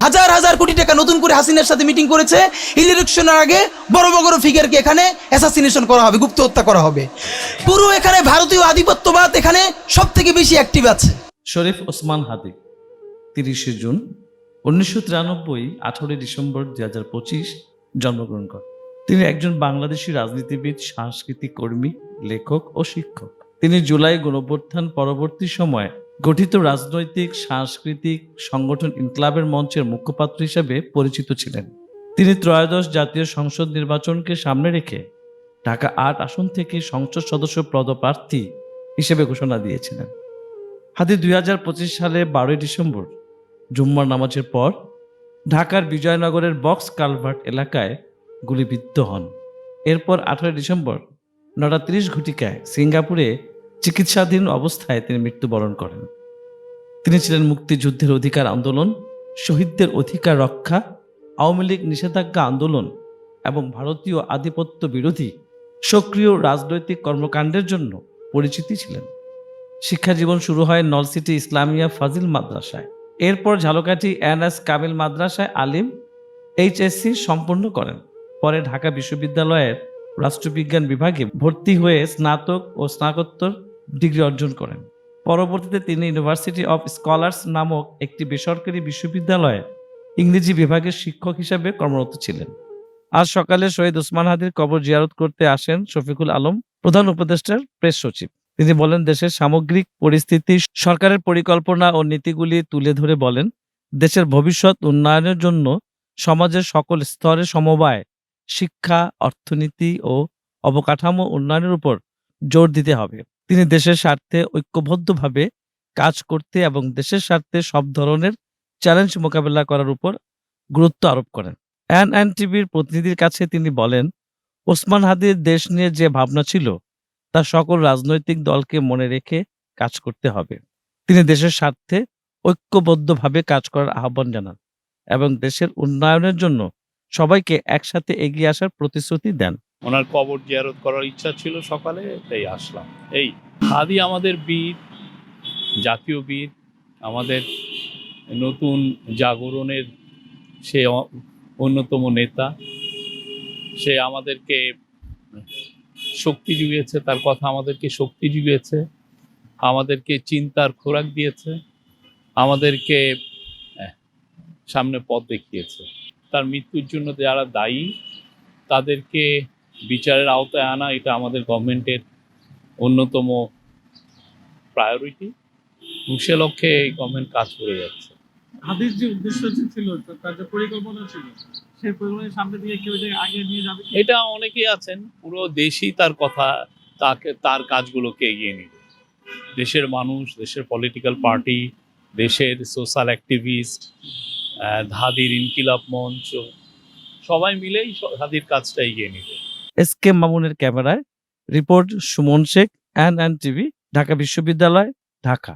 হাজার হাজার কোটি টাকা নতুন করে হাসিনার সাথে মিটিং করেছে, ইলেকশনের আগে বড় বড় ফিগারকে এখানে অ্যাসাসিনেশন করা হবে, গুপ্ত হত্যা করা হবে। পুরো এখানে ভারতীয় আধিপত্যবাদ এখানে সব থেকে বেশি অ্যাক্টিভ আছে। শরীফ ওসমান হাদি 30 জুন 1993, 18 ডিসেম্বর 2025 জন্মগ্রহণ করেন। তিনি একজন বাংলাদেশি রাজনীতিবিদ, সাংস্কৃতিক কর্মী, লেখক ও শিক্ষক। তিনি জুলাই গণঅভ্যুত্থান পরবর্তী সময়ে গঠিত রাজনৈতিক সাংস্কৃতিক সংগঠন ইনকলাবের মঞ্চের মুখপাত্র হিসেবে পরিচিত ছিলেন। তিনি ত্রয়োদশ জাতীয় সংসদ নির্বাচনকে সামনে রেখে ঢাকা 8 আসন থেকে সংসদ সদস্য পদপ্রার্থী হিসেবে ঘোষণা দিয়েছিলেন। হাদি 2025 সালে 12 ডিসেম্বর জুম্মার নামাজের পর ঢাকার বিজয়নগরের বক্স কালভার্ট এলাকায় গুলিবিদ্ধ হন। এরপর 18 ডিসেম্বর 9:30 ঘটিকায় সিঙ্গাপুরে চিকিৎসাধীন অবস্থায় তিনি মৃত্যুবরণ করেন। তিনি ছিলেন মুক্তিযুদ্ধের অধিকার আন্দোলন, শহীদদের অধিকার রক্ষা, আওয়ামী লীগ নিষেধাজ্ঞা আন্দোলন এবং ভারতীয় আধিপত্য বিরোধী সক্রিয় রাজনৈতিক কর্মকাণ্ডের জন্য পরিচিতি ছিলেন। শিক্ষা জীবন শুরু হয় নলসিটি ইসলামিয়া ফাজিল মাদ্রাসায়। এরপর ঝালকাঠি NS কামিল মাদ্রাসায় আলিম HSC সম্পন্ন করেন। পরে ঢাকা বিশ্ববিদ্যালয়ের রাষ্ট্রবিজ্ঞান বিভাগে ভর্তি হয়ে স্নাতক ও স্নাতকোত্তর ডিগ্রি অর্জন করেন। পরবর্তীতে তিনি ইউনিভার্সিটি অফ স্কলার্স নামক একটি বেসরকারি বিশ্ববিদ্যালয়ে ইংরেজি বিভাগের শিক্ষক হিসেবে কর্মরত ছিলেন। আজ সকালে শহীদ ওসমান হাদির কবর জিয়ারত করতে আসেন শফিকুল আলম, প্রধান উপদেষ্টার প্রেস সচিব। তিনি বলেন, দেশের সামগ্রিক পরিস্থিতি, সরকারের পরিকল্পনা ও নীতিগুলি তুলে ধরে বলেন, দেশের ভবিষ্যৎ উন্নয়নের জন্য সমাজের সকল স্তরে সমবায়, শিক্ষা, অর্থনীতি ও অবকাঠামো উন্নয়নের উপর জোর দিতে হবে। তিনি দেশের স্বার্থে ঐক্যবদ্ধভাবে কাজ করতে এবং দেশের স্বার্থে সব ধরনের চ্যালেঞ্জ মোকাবেলা করার উপর গুরুত্ব আরোপ করেন। NNTVর প্রতিনিধির কাছে তিনি বলেন, ওসমান হাদির দেশ নিয়ে যে ভাবনা ছিল তা সকল রাজনৈতিক দলকে মনে রেখে কাজ করতে হবে। তিনি দেশের স্বার্থে ঐক্যবদ্ধভাবে কাজ করার আহ্বান জানান এবং দেশের উন্নয়নের জন্য সবাইকে একসাথে এগিয়ে আসার প্রতিশ্রুতি দেন। ওনার কবর জিয়ারত করার ইচ্ছা ছিল সকালে, তাই আসলাম। এই হাদি আমাদের বীর, জাতীয় বীর, আমাদের নতুন জাগরণের সে অন্যতম নেতা। সে আমাদেরকে শক্তি জুগিয়েছে, তার কথা আমাদেরকে শক্তি জুগিয়েছে, আমাদেরকে চিন্তার খোরাক দিয়েছে, আমাদেরকে সামনে পথ দেখিয়েছে। তার মৃত্যুর জন্য যারা দায়ী তাদেরকে বিচারের আওতায় আনা, এটা আমাদের গভর্নমেন্টের অন্যতম প্রায়োরিটি, এবং সে লক্ষ্যে এই গভর্নমেন্ট কাজ করে যাচ্ছে। হাদির যে উদ্দেশ্য ছিল, তার যে পরিকল্পনা ছিল, সেই পরিকল্পনার সামনে দিয়ে কেউ যে আগে নিয়ে যাবে, এটা অনেকেই আছেন, পুরো দেশই তার কথা, তার কাজগুলোকে এগিয়ে নিবে। দেশের মানুষ, দেশের পলিটিক্যাল পার্টি, দেশের সোশ্যাল অ্যাক্টিভিস্ট, হাদির ইনকিলাব মঞ্চ, সবাই মিলেই হাদির কাজটা এগিয়ে নিবে। SK মামুনের ক্যামেরায় রিপোর্ট সুমন শেখ, NNTV, ঢাকা বিশ্ববিদ্যালয়, ঢাকা।